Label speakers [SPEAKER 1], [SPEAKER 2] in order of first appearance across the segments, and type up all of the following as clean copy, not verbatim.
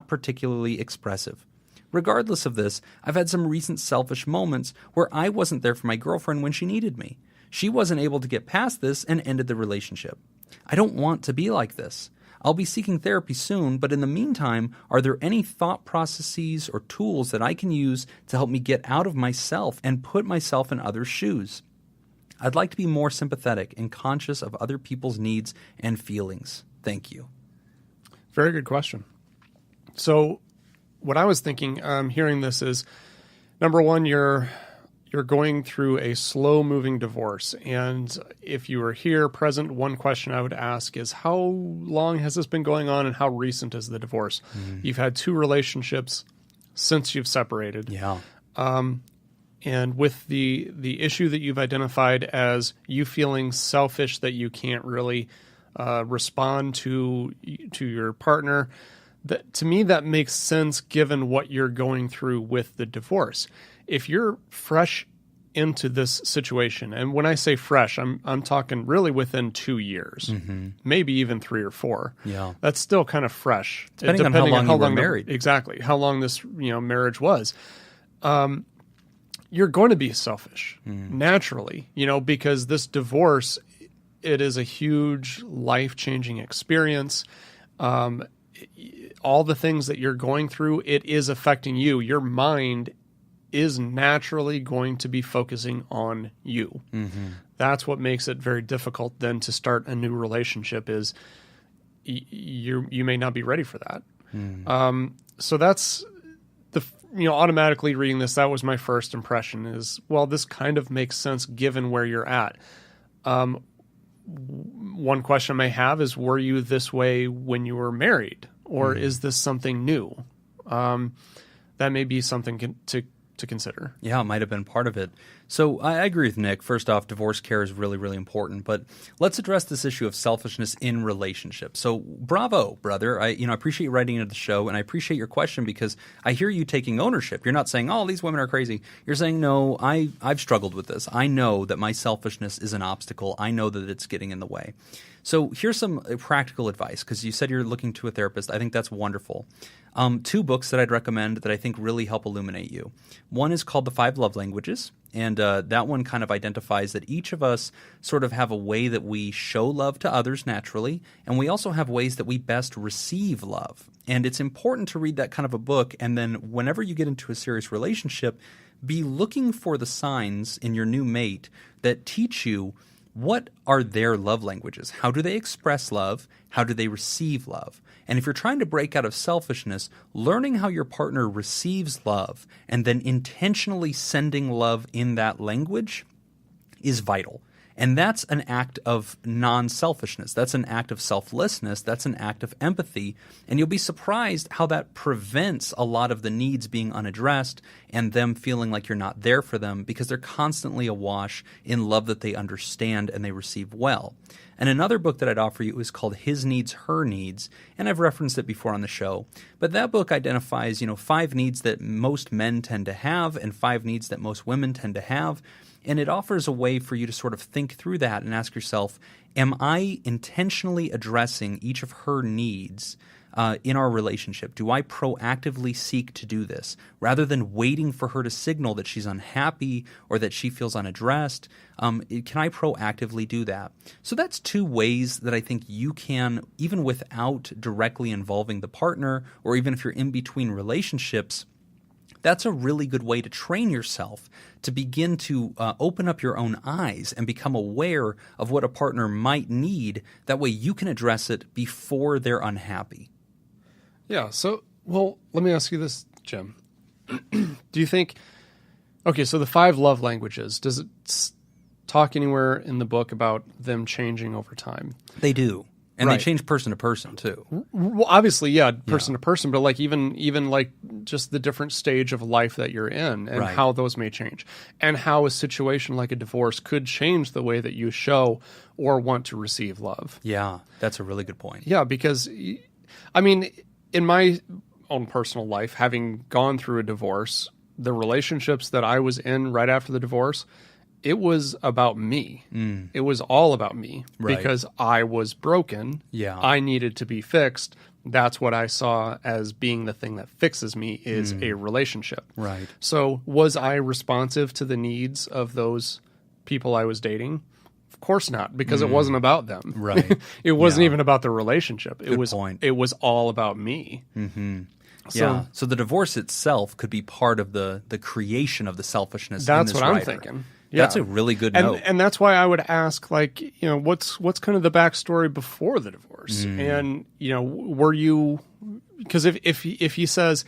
[SPEAKER 1] not particularly expressive. Regardless of this, I've had some recent selfish moments where I wasn't there for my girlfriend when she needed me. She wasn't able to get past this and ended the relationship. I don't want to be like this. I'll be seeking therapy soon, but in the meantime, are there any thought processes or tools that I can use to help me get out of myself and put myself in others' shoes? I'd like to be more sympathetic and conscious of other people's needs and feelings. Thank you.
[SPEAKER 2] Very good question. So what I was thinking, hearing this is, number one, you're going through a slow-moving divorce. And if you were here present, one question I would ask is, how long has this been going on and how recent is the divorce? Mm-hmm. You've had 2 relationships since you've separated.
[SPEAKER 1] Yeah.
[SPEAKER 2] And with the issue that you've identified as you feeling selfish that you can't really respond to your partner, to me that makes sense given what you're going through with the divorce. If you're fresh into this situation, and when I say fresh, I'm talking really within 2 years, mm-hmm. maybe even 3 or 4.
[SPEAKER 1] Yeah,
[SPEAKER 2] that's still kind of fresh,
[SPEAKER 1] depending on how long you were married.
[SPEAKER 2] Exactly, how long this marriage was. You're going to be selfish naturally, because this divorce, it is a huge life-changing experience. All the things that you're going through, it is affecting you. Your mind is naturally going to be focusing on you. Mm-hmm. That's what makes it very difficult then to start a new relationship is you may not be ready for that. So that's automatically reading this, that was my first impression is, well, this kind of makes sense given where you're at. One question I may have is, were you this way when you were married, or is this something new? That may be something to consider.
[SPEAKER 1] Yeah, it might have been part of it. So I agree with Nick. First off, divorce care is really, really important. But let's address this issue of selfishness in relationships. So bravo, brother. I appreciate you writing into the show, and I appreciate your question because I hear you taking ownership. You're not saying, oh, these women are crazy. You're saying, no, I've struggled with this. I know that my selfishness is an obstacle. I know that it's getting in the way. So here's some practical advice, because you said you're looking to a therapist. I think that's wonderful. 2 books that I'd recommend that I think really help illuminate you. One is called The 5 Love Languages, and that one kind of identifies that each of us sort of have a way that we show love to others naturally, and we also have ways that we best receive love. And it's important to read that kind of a book, and then whenever you get into a serious relationship, be looking for the signs in your new mate that teach you what are their love languages? How do they express love? How do they receive love? And if you're trying to break out of selfishness, learning how your partner receives love and then intentionally sending love in that language is vital. And that's an act of non-selfishness. That's an act of selflessness. That's an act of empathy. And you'll be surprised how that prevents a lot of the needs being unaddressed and them feeling like you're not there for them because they're constantly awash in love that they understand and they receive well. And another book that I'd offer you is called His Needs, Her Needs, and I've referenced it before on the show. But that book identifies, 5 needs that most men tend to have and 5 needs that most women tend to have. And it offers a way for you to sort of think through that and ask yourself, am I intentionally addressing each of her needs in our relationship? Do I proactively seek to do this rather than waiting for her to signal that she's unhappy or that she feels unaddressed? Can I proactively do that? So that's 2 ways that I think you can, even without directly involving the partner or even if you're in between relationships, that's a really good way to train yourself to begin to open up your own eyes and become aware of what a partner might need. That way you can address it before they're unhappy.
[SPEAKER 2] Yeah. So, well, let me ask you this, Jim. Do you think, okay, so the 5 love languages, does it talk anywhere in the book about them changing over time?
[SPEAKER 1] They do. And They change person to person too.
[SPEAKER 2] Well, obviously, yeah, person to person, but like even like just the different stage of life that you're in and how those may change. And how a situation like a divorce could change the way that you show or want to receive love.
[SPEAKER 1] Yeah, that's a really good point.
[SPEAKER 2] Yeah, because, I mean, in my own personal life, having gone through a divorce, the relationships that I was in right after the divorce, it was about me. It was all about me because I was broken.
[SPEAKER 1] Yeah.
[SPEAKER 2] I needed to be fixed. That's what I saw as being the thing that fixes me is a relationship.
[SPEAKER 1] Right.
[SPEAKER 2] So was I responsive to the needs of those people I was dating? Of course not, because it wasn't about them.
[SPEAKER 1] Right.
[SPEAKER 2] It wasn't even about the relationship.
[SPEAKER 1] Good point.
[SPEAKER 2] It was all about me.
[SPEAKER 1] So the divorce itself could be part of the creation of the selfishness.
[SPEAKER 2] That's
[SPEAKER 1] in this
[SPEAKER 2] what I'm
[SPEAKER 1] writer.
[SPEAKER 2] thinking. Yeah.
[SPEAKER 1] That's a really good note.
[SPEAKER 2] And that's why I would ask, like, what's kind of the backstory before the divorce? And, were you, because if he says,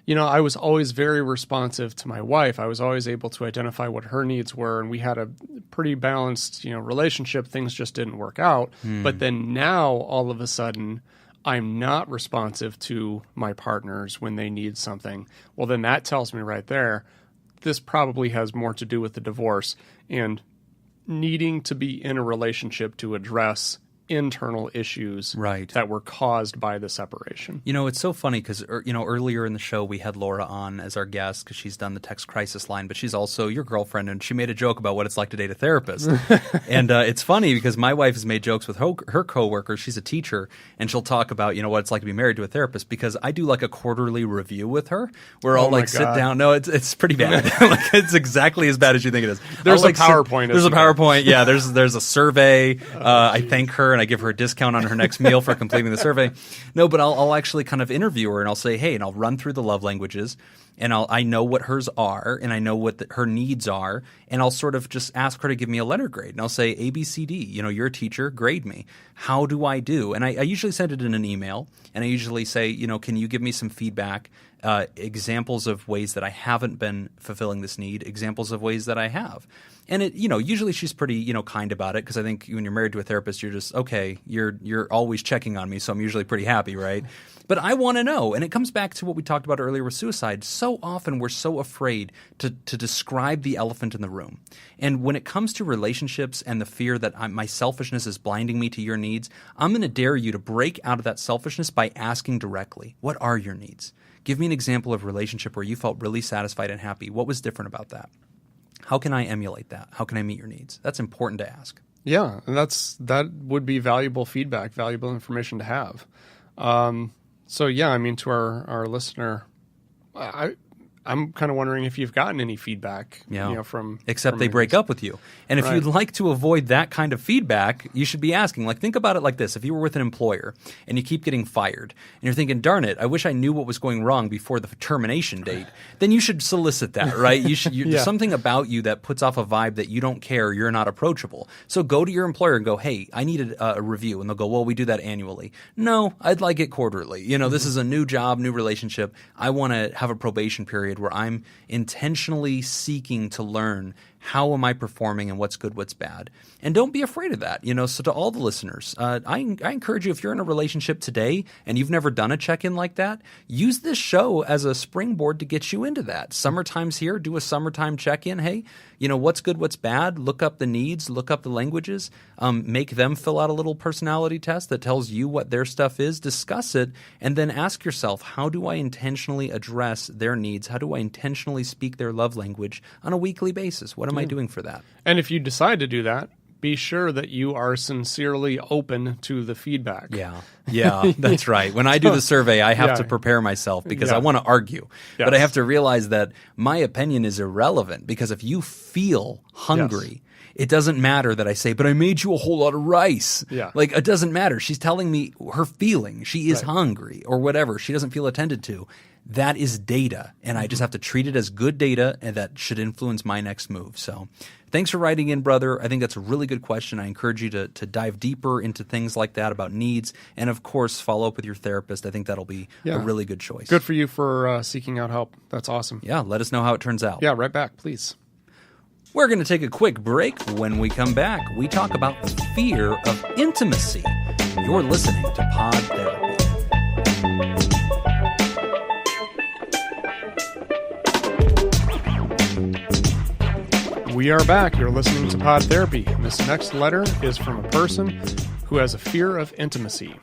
[SPEAKER 2] I was always very responsive to my wife, I was always able to identify what her needs were, and we had a pretty balanced, relationship, things just didn't work out. But then now, all of a sudden, I'm not responsive to my partners when they need something. Well, then that tells me right there, this probably has more to do with the divorce and needing to be in a relationship to address internal issues that were caused by the separation.
[SPEAKER 1] It's so funny because, earlier in the show we had Laura on as our guest because she's done the text crisis line, but she's also your girlfriend, and she made a joke about what it's like to date a therapist. And it's funny because my wife has made jokes with her coworkers. She's a teacher, and she'll talk about, what it's like to be married to a therapist because I do like a quarterly review with her where I'll sit down. No, it's pretty bad. It's exactly as bad as you think it is.
[SPEAKER 2] There's a PowerPoint.
[SPEAKER 1] There's a PowerPoint. Yeah, there's a survey. I thank her and I give her a discount on her next meal for completing the survey. No, but I'll actually kind of interview her and I'll say, hey, and I'll run through the love languages and I know what hers are and I know what her needs are, and I'll sort of just ask her to give me a letter grade, and I'll say A, B, C, D. You're a teacher, grade me. How do I do? And I usually send it in an email, and I usually say, can you give me some feedback, examples of ways that I haven't been fulfilling this need, examples of ways that I have. And it, usually she's pretty, kind about it, because I think when you're married to a therapist, you're just, okay, you're always checking on me, so I'm usually pretty happy, right? But I want to know, and it comes back to what we talked about earlier with suicide. So often we're so afraid to describe the elephant in the room. And when it comes to relationships and the fear that my selfishness is blinding me to your needs, I'm going to dare you to break out of that selfishness by asking directly, what are your needs? Give me an example of a relationship where you felt really satisfied and happy. What was different about that? How can I emulate that? How can I meet your needs? That's important to ask.
[SPEAKER 2] Yeah, and that would be valuable feedback, valuable information to have. So yeah, to our listener, I'm kind of wondering if you've gotten any feedback, from
[SPEAKER 1] they break up with you. And if you'd like to avoid that kind of feedback, you should be asking. Think about it like this: if you were with an employer and you keep getting fired, and you're thinking, "Darn it, I wish I knew what was going wrong before the termination date," then you should solicit that, right? There's something about you that puts off a vibe that you don't care, you're not approachable. So go to your employer and go, "Hey, I needed a review," and they'll go, "Well, we do that annually." No, I'd like it quarterly. This is a new job, new relationship. I want to have a probation period where I'm intentionally seeking to learn how am I performing and what's good, what's bad. And don't be afraid of that. So to all the listeners, I encourage you, if you're in a relationship today and you've never done a check-in like that, use this show as a springboard to get you into that. Summertime's here. Do a summertime check-in. Hey, what's good, what's bad? Look up the needs, look up the languages, make them fill out a little personality test that tells you what their stuff is, discuss it, and then ask yourself, how do I intentionally address their needs? How do I intentionally speak their love language on a weekly basis? What am I doing for that?
[SPEAKER 2] And if you decide to do that, be sure that you are sincerely open to the feedback.
[SPEAKER 1] Yeah, that's right. When I do the survey, I have to prepare myself because I want to argue. But I have to realize that my opinion is irrelevant, because if you feel hungry, it doesn't matter that I say, but I made you a whole lot of rice. It doesn't matter. She's telling me her feeling. She is hungry or whatever. She doesn't feel attended to. That is data, and I just have to treat it as good data, and that should influence my next move. So thanks for writing in, brother. I think that's a really good question. I encourage you to dive deeper into things like that about needs, and of course, follow up with your therapist. I think that'll be a really good choice.
[SPEAKER 2] Good for you for seeking out help. That's awesome.
[SPEAKER 1] Yeah, let us know how it turns out.
[SPEAKER 2] Yeah, right back, please.
[SPEAKER 1] We're going to take a quick break. When we come back, we talk about the fear of intimacy. You're listening to Pod Therapy.
[SPEAKER 2] We are back. You're listening to Pod Therapy. This next letter is from a person who has a fear of intimacy.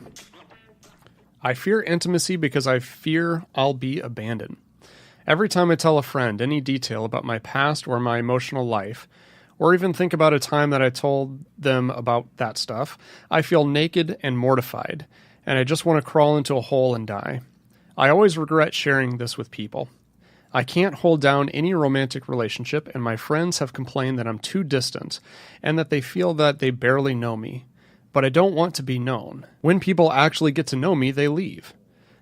[SPEAKER 2] I fear intimacy because I fear I'll be abandoned. Every time I tell a friend any detail about my past or my emotional life, or even think about a time that I told them about that stuff, I feel naked and mortified, and I just want to crawl into a hole and die. I always regret sharing this with people. I can't hold down any romantic relationship, and my friends have complained that I'm too distant and that they feel that they barely know me. But I don't want to be known. When people actually get to know me, they leave.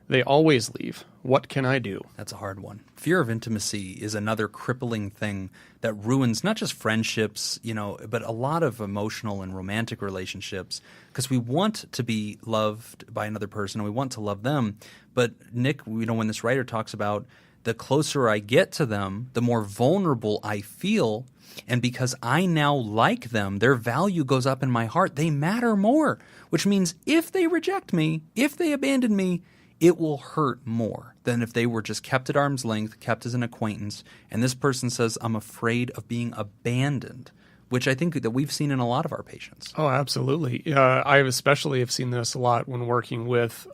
[SPEAKER 2] They always leave. What can I do?
[SPEAKER 1] That's a hard one. Fear of intimacy is another crippling thing that ruins not just friendships, but a lot of emotional and romantic relationships, because we want to be loved by another person and we want to love them. But Nick, when this writer talks about the closer I get to them, the more vulnerable I feel. And because I now like them, their value goes up in my heart. They matter more, which means if they reject me, if they abandon me, it will hurt more than if they were just kept at arm's length, kept as an acquaintance. And this person says, I'm afraid of being abandoned, which I think that we've seen in a lot of our patients.
[SPEAKER 2] Oh, absolutely. I especially have seen this a lot when working with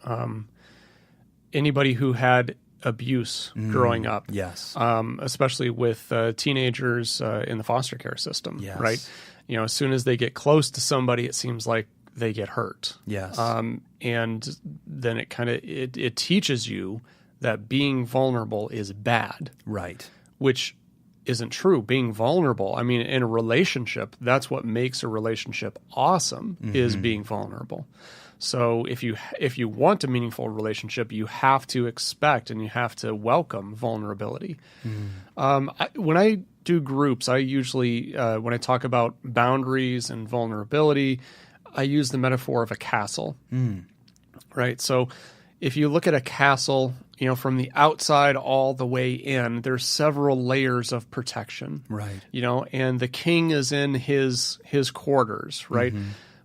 [SPEAKER 2] anybody who had abuse growing up.
[SPEAKER 1] Yes.
[SPEAKER 2] Especially with teenagers in the foster care system,
[SPEAKER 1] yes.
[SPEAKER 2] right? As soon as they get close to somebody, it seems like they get hurt.
[SPEAKER 1] Yes.
[SPEAKER 2] And then it teaches you that being vulnerable is bad.
[SPEAKER 1] Right.
[SPEAKER 2] Which isn't true. Being vulnerable, in a relationship, that's what makes a relationship awesome, is being vulnerable. So if you want a meaningful relationship, you have to expect and you have to welcome vulnerability. When I do groups, I usually, when I talk about boundaries and vulnerability, I use the metaphor of a castle, right? So if you look at a castle, from the outside all the way in, there's several layers of protection,
[SPEAKER 1] right?
[SPEAKER 2] And the king is in his quarters, right?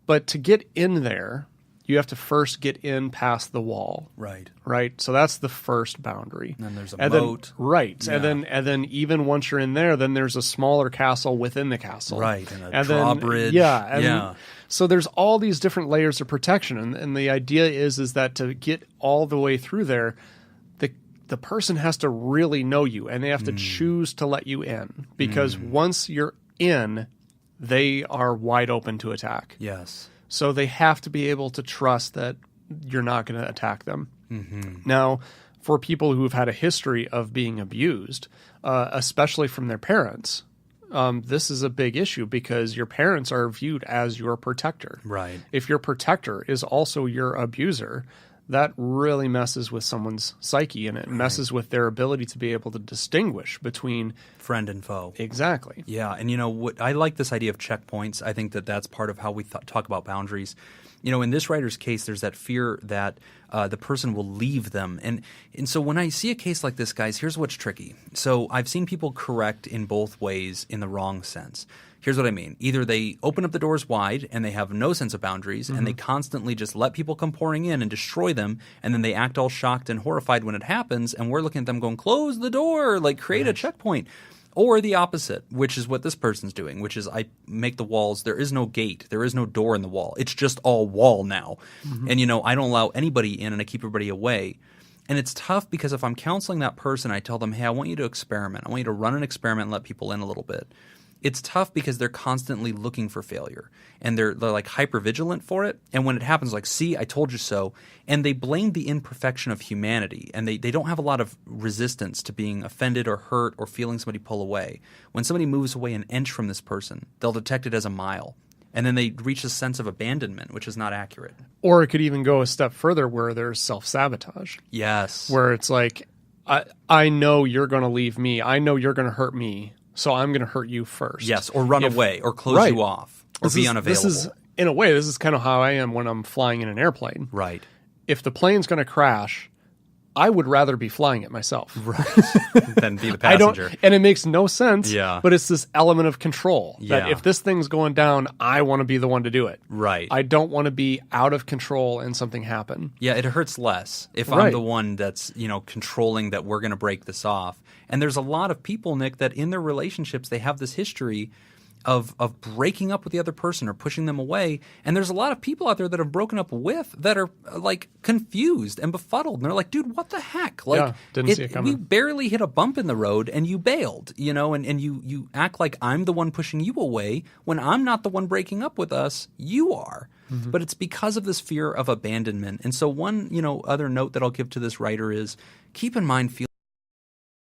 [SPEAKER 2] But to get in there, you have to first get in past the wall.
[SPEAKER 1] Right.
[SPEAKER 2] Right. So that's the first boundary.
[SPEAKER 1] And then there's a moat.
[SPEAKER 2] Right.
[SPEAKER 1] Yeah.
[SPEAKER 2] And then even once you're in there, then there's a smaller castle within the castle.
[SPEAKER 1] Right. And a drawbridge.
[SPEAKER 2] Yeah. So there's all these different layers of protection. And the idea is that to get all the way through there, the person has to really know you, and they have to choose to let you in, because once you're in, they are wide open to attack.
[SPEAKER 1] Yes.
[SPEAKER 2] So they have to be able to trust that you're not going to attack them. Now, for people who have had a history of being abused, especially from their parents, this is a big issue, because your parents are viewed as your protector.
[SPEAKER 1] Right.
[SPEAKER 2] If your protector is also your abuser, that really messes with someone's psyche, and it messes with their ability to be able to distinguish between
[SPEAKER 1] friend and foe.
[SPEAKER 2] Exactly.
[SPEAKER 1] Yeah, and what I like this idea of checkpoints. I think that that's part of how we talk about boundaries. In this writer's case, there's that fear that the person will leave them. And so when I see a case like this, guys, here's what's tricky. So I've seen people correct in both ways in the wrong sense. Here's what I mean. Either they open up the doors wide and they have no sense of boundaries and they constantly just let people come pouring in and destroy them, and then they act all shocked and horrified when it happens, and we're looking at them going, close the door, create a checkpoint. Or the opposite, which is what this person's doing, which is I make the walls, there is no gate, there is no door in the wall. It's just all wall now. And, I don't allow anybody in and I keep everybody away. And it's tough, because if I'm counseling that person, I tell them, hey, I want you to experiment. I want you to run an experiment and let people in a little bit. It's tough because they're constantly looking for failure, and they're hyper vigilant for it. And when it happens, see, I told you so. And they blame the imperfection of humanity, and they don't have a lot of resistance to being offended or hurt or feeling somebody pull away. When somebody moves away an inch from this person, they'll detect it as a mile. And then they reach a sense of abandonment, which is not accurate.
[SPEAKER 2] Or it could even go a step further, where there's self-sabotage.
[SPEAKER 1] Yes.
[SPEAKER 2] Where it's I know you're going to leave me. I know you're going to hurt me. So I'm going to hurt you first.
[SPEAKER 1] Yes, or run away, or close you off, or be unavailable.
[SPEAKER 2] In a way, this is kind of how I am when I'm flying in an airplane.
[SPEAKER 1] Right.
[SPEAKER 2] If the plane's going to crash, I would rather be flying it myself.
[SPEAKER 1] Right. Than be the passenger.
[SPEAKER 2] And it makes no sense,
[SPEAKER 1] Yeah.
[SPEAKER 2] but it's this element of control. That
[SPEAKER 1] Yeah.
[SPEAKER 2] if this thing's going down, I want to be the one to do it.
[SPEAKER 1] Right.
[SPEAKER 2] I don't want to be out of control and something happen.
[SPEAKER 1] Yeah, it hurts less if
[SPEAKER 2] Right.
[SPEAKER 1] I'm the one that's, controlling that we're going to break this off. And there's a lot of people, Nick, that in their relationships, they have this history of breaking up with the other person or pushing them away. And there's a lot of people out there that have broken up with that are like confused and befuddled. And they're like, dude, what the heck? Like,
[SPEAKER 2] didn't see it coming.
[SPEAKER 1] We barely hit a bump in the road and you bailed, you know, and you act like I'm the one pushing you away when I'm not the one breaking up with us. You are. Mm-hmm. But it's because of this fear of abandonment. And so one, you know, other note that I'll give to this writer is keep in mind